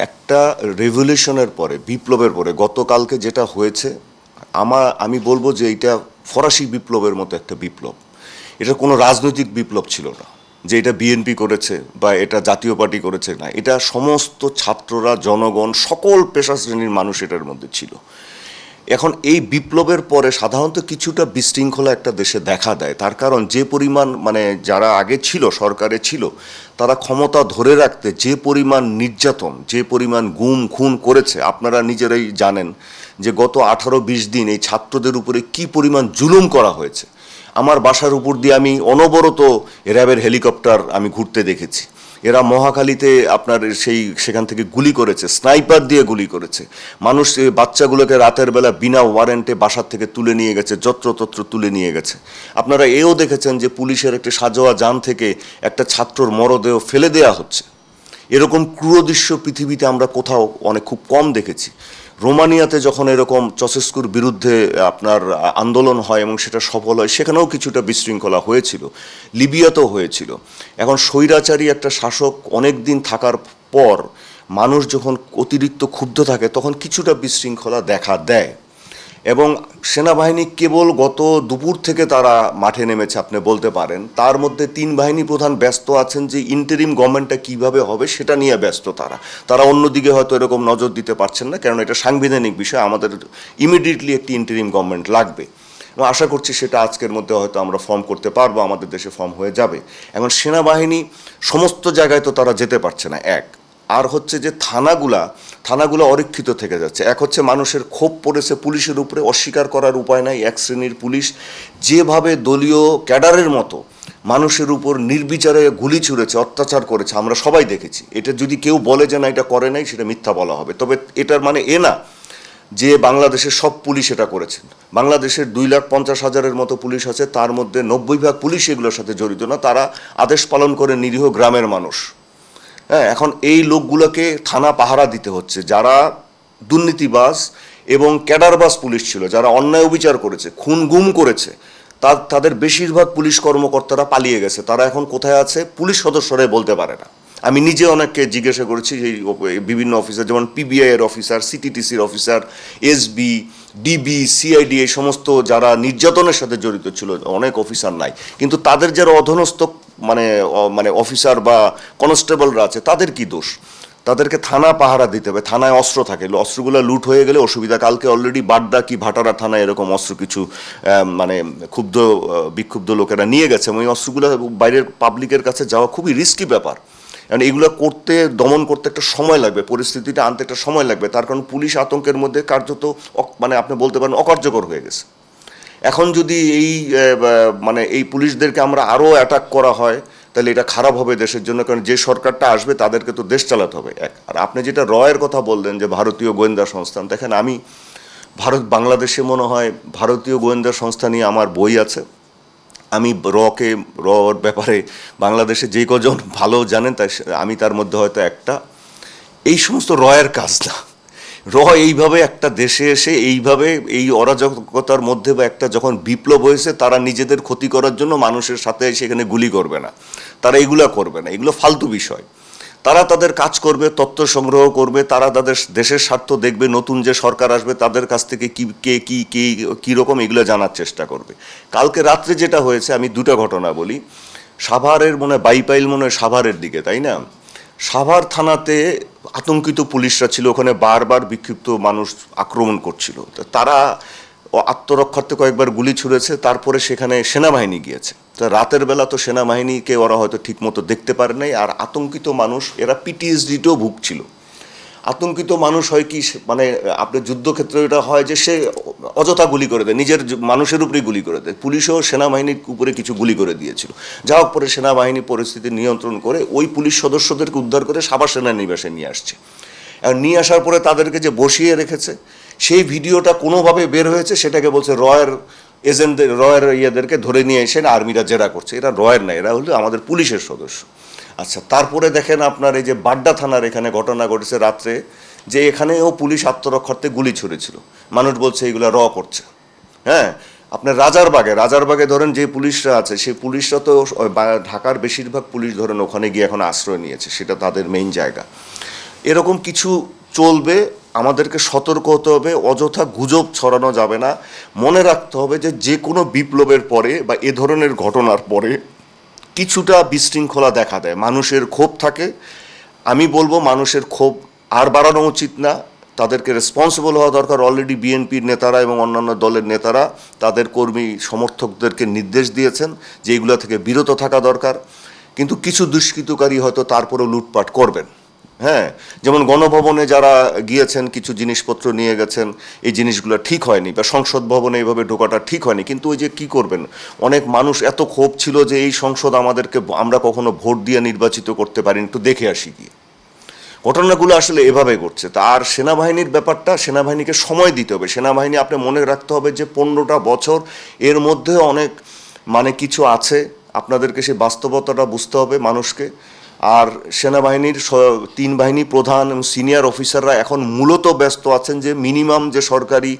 একটা রেভলিউশনের পরে, বিপ্লবের পরে গতকালকে যেটা হয়েছে, আমি বলবো যে এটা ফরাসি বিপ্লবের মতো একটা বিপ্লব। এটা কোনো রাজনৈতিক বিপ্লব ছিল না যে এটা বিএনপি করেছে বা এটা জাতীয় পার্টি করেছে, না, এটা সমস্ত ছাত্ররা, জনগণ, সকল পেশা শ্রেণীর মানুষ এটার মধ্যে ছিল। এখন এই বিপ্লবের পরে সাধারণত কিছুটা বিশৃঙ্খলা একটা দেশে দেখা দেয়, তার কারণ যে পরিমাণ যারা আগে ছিল, সরকারে ছিল, তারা ক্ষমতা ধরে রাখতে যে পরিমাণ নির্যাতন, যে পরিমাণ গুম খুন করেছে, আপনারা নিজেরাই জানেন যে গত 18-20 দিন এই ছাত্রদের উপরে কি পরিমাণ জুলুম করা হয়েছে। আমার বাসার উপর দিয়ে আমি অনবরত র্যাবের হেলিকপ্টার আমি ঘুরতে দেখেছি। এরা মহাখালীতে আপনার সেখান থেকে গুলি করেছে, স্নাইপার দিয়ে গুলি করেছে, মানুষ বাচ্চাগুলোকে রাতের বেলা বিনা ওয়ারেন্টে বাসার থেকে তুলে নিয়ে গেছে, যত্রতত্র তুলে নিয়ে গেছে। আপনারা এও দেখেছেন যে পুলিশের একটি সাজোয়া যান থেকে একটা ছাত্রর মরদেহ ফেলে দেওয়া হচ্ছে। এরকম ক্রূর দৃশ্য পৃথিবীতে আমরা কোথাও খুব কম দেখেছি। রোমানিয়াতে যখন এরকম চসেস্কুর বিরুদ্ধে আপনার আন্দোলন হয় এবং সেটা সফল হয়, সেখানেও কিছুটা বিশৃঙ্খলা হয়েছিল, লিবিয়াতেও হয়েছিল। এখন স্বৈরাচারী একটা শাসক অনেক দিন থাকার পর মানুষ যখন অতিরিক্ত ক্ষুব্ধ থাকে তখন কিছুটা বিশৃঙ্খলা দেখা দেয়। এবং সেনাবাহিনী কেবল গত দুপুর থেকে তারা মাঠে নেমেছে আপনি বলতে পারেন, তার মধ্যে 3 বাহিনী প্রধান ব্যস্ত আছেন যে ইন্টারিম গভর্নমেন্টটা কিভাবে হবে সেটা নিয়ে ব্যস্ত। তারা অন্যদিকে হয়তো এরকম নজর দিতে পারছেন না, কারণ এটা সাংবিধানিক বিষয়, আমাদের ইমিডিয়েটলি একটি ইন্টারিম গভর্নমেন্ট লাগবে। এবং আশা করছি সেটা আজকের মধ্যে হয়তো আমরা ফর্ম করতে পারবো, আমাদের দেশে ফর্ম হয়ে যাবে। এখন সেনাবাহিনী সমস্ত জায়গায় তো তারা যেতে পারছে না, এক। আর হচ্ছে যে থানাগুলা অরক্ষিত থেকে যাচ্ছে। এক হচ্ছে মানুষের ক্ষোভ পড়েছে পুলিশের উপরে, অস্বীকার করার উপায় নাই। এক শ্রেণীর পুলিশ যেভাবে দলীয় ক্যাডারের মতো মানুষের উপর নির্বিচারে গুলি ছুঁড়েছে, অত্যাচার করেছে, আমরা সবাই দেখেছি। এটা যদি কেউ বলে যে না এটা করে নাই, সেটা মিথ্যা বলা হবে। তবে এটার মানে এ না যে বাংলাদেশের সব পুলিশ এটা করেছেন। বাংলাদেশের 2,50,000-এর মতো পুলিশ আছে, তার মধ্যে 90% পুলিশ এগুলোর সাথে জড়িত না, তারা আদেশ পালন করে নিরীহ গ্রামের মানুষ। হ্যাঁ, এখন এই লোকগুলোকে থানা পাহারা দিতে হচ্ছে, যারা দুর্নীতিবাজ এবং ক্যাডারবাজ পুলিশ ছিল, যারা অন্যায় অবিচার করেছে, খুন গুম করেছে, তাদের বেশিরভাগ পুলিশ কর্মকর্তারা পালিয়ে গেছে। তারা এখন কোথায় আছে পুলিশ সদস্যরাই বলতে পারে না। আমি নিজে অনেককে জিজ্ঞাসা করেছি, এই বিভিন্ন অফিসার, যেমন পিবিআই এর অফিসার, সিটিটিসির অফিসার, এসবি, ডিবি, সিআইডি, এই সমস্ত যারা নির্যাতনের সাথে জড়িত ছিল, অনেক অফিসার নাই, কিন্তু তাদের যারা অধীনস্থ অফিসার বা কনস্টেবলরা আছে, তাদের কি দোষ? তাদেরকে থানা পাহারা দিতে হবে। থানায় অস্ত্র থাকে, অস্ত্রগুলো লুট হয়ে গেলে অসুবিধা। কালকে অলরেডি বাড্ডা কি ভাটারা থানায় এরকম অস্ত্র কিছু বিক্ষুব্ধ লোকেরা নিয়ে গেছে, এবং এই অস্ত্রগুলো বাইরের পাবলিকের কাছে যাওয়া খুবই রিস্কি ব্যাপার। কারণ এগুলো করতে, দমন করতে একটা সময় লাগবে, পরিস্থিতিটা আনতে একটা সময় লাগবে। তার কারণ পুলিশ আতঙ্কের মধ্যে কার্যত আপনি বলতে পারেন অকার্যকর হয়ে গেছে। এখন যদি এই পুলিশদেরকে আমরা আরও অ্যাটাক করা হয়, তাহলে এটা খারাপ হবে দেশের জন্য, কারণ যে সরকারটা আসবে তাদেরকে তো দেশ চালাতে হবে, এক। আর আপনি যেটা রয়ের কথা বললেন যে ভারতীয় গোয়েন্দা সংস্থান, দেখেন আমি বাংলাদেশে মনে হয় ভারতীয় গোয়েন্দা সংস্থা নিয়ে আমার বই আছে। আমি রর ব্যাপারে বাংলাদেশে যে কজন ভালো জানেন আমি তার মধ্যে হয়তো একটা। এই সমস্ত রয়ের কাজ না। এইভাবে একটা দেশে এসে এইভাবে এই অরাজকতার মধ্যে বা একটা যখন বিপ্লব হয়েছে, তারা নিজেদের ক্ষতি করার জন্য মানুষের সাথে সেখানে গুলি করবে না, তারা এগুলো করবে না, এগুলো ফালতু বিষয়। তারা তাদের কাজ করবে, তথ্য সংগ্রহ করবে, তারা তাদের দেশের স্বার্থ দেখবে, নতুন যে সরকার আসবে তাদের কাছ থেকে কীরকম এগুলো জানার চেষ্টা করবে। কালকে রাত্রে যেটা হয়েছে, আমি 2টা ঘটনা বলি। সাভারের বাইপাইল সাভারের দিকে, তাই না? সাভার থানাতে আতঙ্কিত পুলিশরা ছিল, ওখানে বারবার বিক্ষিপ্ত মানুষ আক্রমণ করছিল। তারা আত্মরক্ষার্থে কয়েকবার গুলি ছুঁড়েছে, তারপরে সেখানে সেনাবাহিনী গিয়েছে। তো রাতের বেলা তো সেনাবাহিনীকে ওরা হয়তো ঠিকমতো দেখতে পারে নাই। আর আতঙ্কিত মানুষ, এরা পিটিএসডিতেও ভুগছিল। আতঙ্কিত মানুষ হয় কি, আপনার যুদ্ধক্ষেত্রে এটা হয় যে সে অযথা গুলি করে দেয়, নিজের মানুষের উপরেই গুলি করে দেয়। পুলিশও সেনাবাহিনীর উপরে কিছু গুলি করে দিয়েছিল। যা হোক, পরে সেনাবাহিনী পরিস্থিতি নিয়ন্ত্রণ করে ওই পুলিশ সদস্যদেরকে উদ্ধার করে সাভার সেনানিবাসে নিয়ে আসছে। আর নিয়ে আসার পরে তাদেরকে যে বসিয়ে রেখেছে, সেই ভিডিওটা কোনোভাবে বের হয়েছে, সেটাকে বলছে রয়ের এজেন্টদের, রয়ের ইয়েদেরকে ধরে নিয়ে এসে আর্মিরা জেরা করছে। এরা রয়ের না, এরা হলো আমাদের পুলিশের সদস্য। আচ্ছা, তারপরে দেখেন আপনার এই যে বাড্ডা থানার এখানে ঘটনা ঘটেছে রাত্রে, যে এখানেও পুলিশ আত্মরক্ষার্থে গুলি ছুঁড়েছিল। মানুষ বলছে এগুলো করছে। হ্যাঁ, আপনার রাজারবাগে ধরেন যে পুলিশরা আছে, সেই পুলিশরা তো ঢাকার বেশিরভাগ পুলিশ ধরেন ওখানে গিয়ে এখন আশ্রয় নিয়েছে, সেটা তাদের মেইন জায়গা। এরকম কিছু চলবে, আমাদেরকে সতর্ক হতে হবে, অযথা গুজব ছড়ানো যাবে না। মনে রাখতে হবে যে যে কোনো বিপ্লবের পরে বা এ ধরনের ঘটনার পরে কিছুটা বিশৃঙ্খলা দেখা দেয়, মানুষের ক্ষোভ থাকে। আমি বলবো মানুষের ক্ষোভ আর বাড়ানো উচিত না, তাদেরকে রেসপন্সিবল হওয়া দরকার। অলরেডি বিএনপির নেতারা এবং অন্যান্য দলের নেতারা তাদের কর্মী সমর্থকদেরকে নির্দেশ দিয়েছেন যে এইগুলো থেকে বিরত থাকা দরকার। কিন্তু কিছু দুষ্কৃতকারী হয়তো তারপরেও লুটপাট করবেন। হ্যাঁ, যেমন গণভবনে যারা গিয়েছেন কিছু জিনিসপত্র নিয়ে গেছেন, এই জিনিসগুলো ঠিক হয়নি, বা সংসদ ভবনে এইভাবে ঢোকাটা ঠিক হয়নি। কিন্তু ওই যে কি করবেন, অনেক মানুষ এত ক্ষোভ ছিল যে এই সংসদ আমাদেরকে, আমরা কখনো ভোট দিয়ে নির্বাচিত করতে পারিনি, একটু দেখে আসি গিয়ে। ঘটনাগুলো আসলে এভাবে ঘটছে। তা আর সেনাবাহিনীর ব্যাপারটা, সেনাবাহিনীকে সময় দিতে হবে। সেনাবাহিনী আপনি মনে রাখতে হবে যে 15টা বছর, এর মধ্যে অনেক কিছু আছে, আপনাদেরকে সেই বাস্তবতাটা বুঝতে হবে মানুষকে। আর সেনাবাহিনীর 3 বাহিনী প্রধান এবং সিনিয়র অফিসাররা এখন মূলত ব্যস্ত আছেন যে মিনিমাম যে সরকারি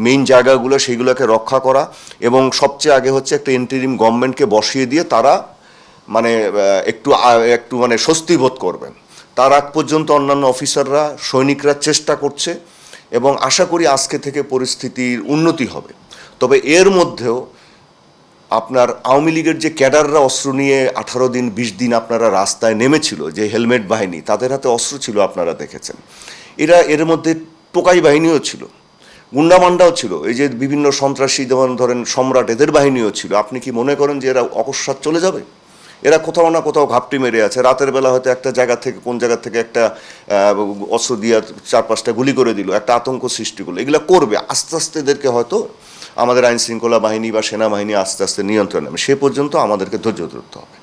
মেইন জায়গাগুলো সেইগুলোকে রক্ষা করা, এবং সবচেয়ে আগে হচ্ছে একটা ইন্টারিম গভর্নমেন্টকে বসিয়ে দিয়ে তারা একটু একটু স্বস্তি বোধ করবেন। তার আগ পর্যন্ত অন্যান্য অফিসাররা, সৈনিকরা চেষ্টা করছে, এবং আশা করি আজকে থেকে পরিস্থিতির উন্নতি হবে। তবে এর মধ্যেও আপনার আওয়ামী লীগের যে ক্যাডাররা অস্ত্র নিয়ে 18 দিন 20 দিন আপনারা রাস্তায় নেমেছিল, যে হেলমেট বাহিনী, তাদের হাতে অস্ত্র ছিল, আপনারা দেখেছেন। এর মধ্যে টোকাই বাহিনীও ছিল, গুন্ডামান্ডাও ছিল, এই যে বিভিন্ন সন্ত্রাসী, যেমন ধরেন সম্রাট, এদের বাহিনীও ছিল। আপনি কি মনে করেন যে এরা অকস্মাৎ চলে যাবে? এরা কোথাও না কোথাও ঘাপটি মেরে আছে। রাতের বেলা হয়তো একটা জায়গা থেকে, কোন জায়গা থেকে একটা অস্ত্র দিয়ে 4-5টা গুলি করে দিল, একটা আতঙ্ক সৃষ্টি করলো। এগুলো করবে, আস্তে আস্তে এদেরকে হয়তো আমাদের আইন শৃঙ্খলা বাহিনী বা সেনাবাহিনী আস্তে আস্তে নিয়ন্ত্রণ নেবে। সে পর্যন্ত আমাদেরকে ধৈর্য ধরতে হবে।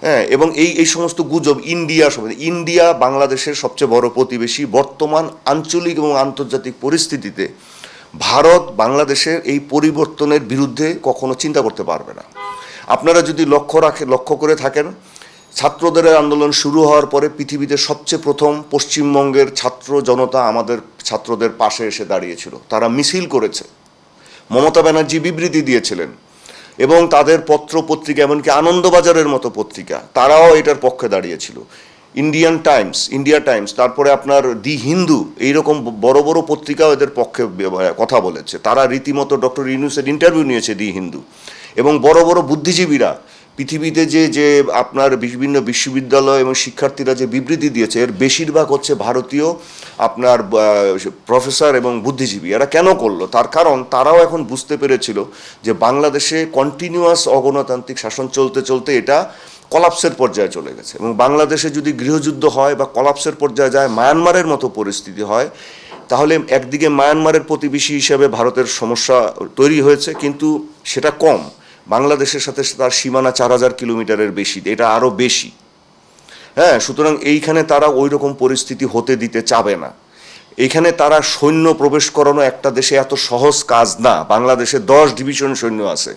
হ্যাঁ, এবং এই সমস্ত গুজব, ইন্ডিয়া বাংলাদেশের সবচেয়ে বড় প্রতিবেশী। বর্তমান আঞ্চলিক এবং আন্তর্জাতিক পরিস্থিতিতে ভারত বাংলাদেশের এই পরিবর্তনের বিরুদ্ধে কখনো চিন্তা করতে পারবে না। আপনারা যদি লক্ষ্য করে থাকেন, ছাত্রদের আন্দোলন শুরু হওয়ার পরে পৃথিবীতে সবচেয়ে প্রথম পশ্চিমবঙ্গের ছাত্র জনতা আমাদের ছাত্রদের পাশে এসে দাঁড়িয়েছিল। তারা মিছিল করেছে, মমতা ব্যানার্জি বিবৃতি দিয়েছিলেন, এবং তাদের পত্র পত্রিকা, এমনকি আনন্দবাজারের মতো পত্রিকা, তারাও এটার পক্ষে দাঁড়িয়েছিল। ইন্ডিয়া টাইমস, তারপরে আপনার দি হিন্দু, এইরকম বড় বড় পত্রিকাও এদের পক্ষে কথা বলেছে। তারা রীতিমতো ডক্টর ইউনূসের ইন্টারভিউ নিয়েছে দি হিন্দু। এবং বড় বড় বুদ্ধিজীবীরা পৃথিবীতে যে আপনার বিভিন্ন বিশ্ববিদ্যালয় এবং শিক্ষার্থীরা যে বিবৃতি দিয়েছে, এর বেশিরভাগ হচ্ছে ভারতীয় আপনার প্রফেসর এবং বুদ্ধিজীবী। এরা কেন করলো? তার কারণ তারাও এখন বুঝতে পেরেছিল যে বাংলাদেশে কন্টিনিউয়াস অগণতান্ত্রিক শাসন চলতে চলতে এটা কলাপসের পর্যায়ে চলে গেছে, এবং বাংলাদেশে যদি গৃহযুদ্ধ হয় বা কলাপসের পর্যায়ে যায়, মায়ানমারের মতো পরিস্থিতি হয়, তাহলে একদিকে মায়ানমারের প্রতিবেশী হিসেবে ভারতের সমস্যা তৈরি হয়েছে, কিন্তু সেটা কম। বাংলাদেশের সাথে তার সীমানা 4000 কিলোমিটারের বেশি, এটা আরও বেশি। হ্যাঁ, সুতরাং এইখানে তারা ওই রকম পরিস্থিতি হতে দিতে চাবে না। এইখানে তারা সৈন্য প্রবেশ করানো একটা দেশে এত সহজ কাজ না। বাংলাদেশে 10 ডিভিশন সৈন্য আছে।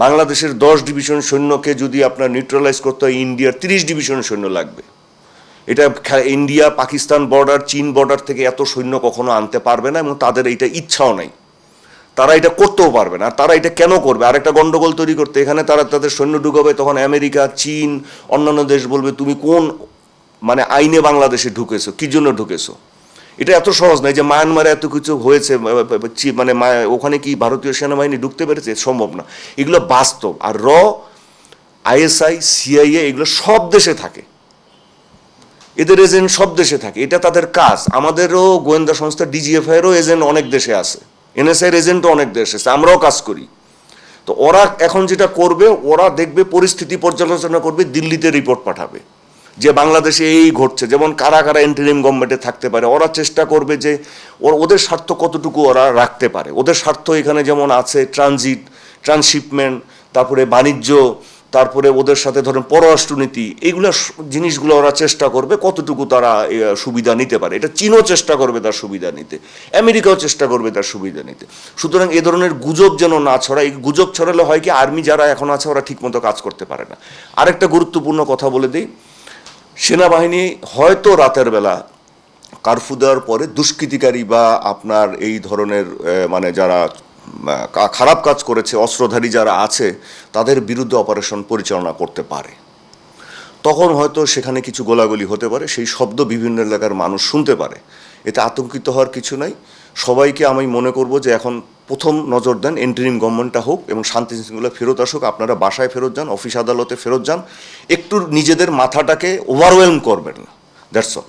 বাংলাদেশের 10 ডিভিশন সৈন্যকে যদি আপনার নিউট্রালাইজ করতে হয়, ইন্ডিয়ার 30 ডিভিশন সৈন্য লাগবে। এটা ইন্ডিয়া পাকিস্তান বর্ডার, চীন বর্ডার থেকে এত সৈন্য কখনো আনতে পারবে না, এবং তাদের এইটা ইচ্ছাও নাই। তারা এটা করতেও পারবে না। আর তারা এটা কেন করবে? আরেকটা গন্ডগোল তৈরি করতে। এখানে তারা তাদের সৈন্য ঢুকাবে, তখন আমেরিকা, চীন, অন্যান্য দেশ বলবে তুমি কোন আইনে বাংলাদেশে ঢুকেছো, কি জন্য ঢুকেছো। এটা এত সহজ নয় যে মায়ানমারে এত কিছু হয়েছে, ওখানে কি ভারতীয় সেনাবাহিনী ঢুকতে পেরেছে? সম্ভব না। এগুলো বাস্তব। আর আইএসআই, সিআইএ, এগুলো সব দেশে থাকে, এদের এজেন্ট সব দেশে থাকে, এটা তাদের কাজ। আমাদেরও গোয়েন্দা সংস্থা ডিজিএফআইয়েরও এজেন্ট অনেক দেশে আছে, এনএসআইয়ের এজেন্টও অনেক দেশে আছে, আমরাও কাজ করি। তো ওরা এখন যেটা করবে, ওরা দেখবে, পরিস্থিতি পর্যালোচনা করবে, দিল্লিতে রিপোর্ট পাঠাবে যে বাংলাদেশে এই ঘটছে। যেমন কারা কারা ইন্টারিম গভর্নমেন্টে থাকতে পারে, ওরা চেষ্টা করবে যে ওদের স্বার্থ কতটুকু ওরা রাখতে পারে। ওদের স্বার্থ এখানে যেমন আছে ট্রান্সশিপমেন্ট, তারপরে বাণিজ্য, তারপরে ওদের সাথে ধরেন পররাষ্ট্রনীতি, এইগুলো জিনিসগুলো ওরা চেষ্টা করবে কতটুকু তারা সুবিধা নিতে পারে। এটা চীনও চেষ্টা করবে তার সুবিধা নিতে, আমেরিকাও চেষ্টা করবে তার সুবিধা নিতে। সুতরাং এ ধরনের গুজব যেন না ছড়ায়। এই গুজব ছড়ালে হয় কি, আর্মি যারা এখন আছে ওরা ঠিকমতো কাজ করতে পারে না। আরেকটা গুরুত্বপূর্ণ কথা বলে দিই, সেনাবাহিনী হয়তো রাতের বেলা কারফিউ দেওয়ার পরে দুষ্কৃতিকারী বা আপনার এই ধরনের যারা খারাপ কাজ করেছে, অস্ত্রধারী যারা আছে, তাদের বিরুদ্ধে অপারেশন পরিচালনা করতে পারে। তখন হয়তো সেখানে কিছু গোলাগুলি হতে পারে, সেই শব্দ বিভিন্ন এলাকার মানুষ শুনতে পারে। এতে আতঙ্কিত হওয়ার কিছু নাই। সবাইকে আমি মনে করব যে এখন প্রথম নজর দেন ইন্টারিম গভর্নমেন্টটা হোক এবং শান্তি শৃঙ্খলা ফেরত আসুক। আপনারা বাসায় ফেরত যান, অফিস আদালতে ফেরত যান, একটু নিজেদের মাথাটাকে ওভারওয়েলম করবেন না, দ্যাটস অল।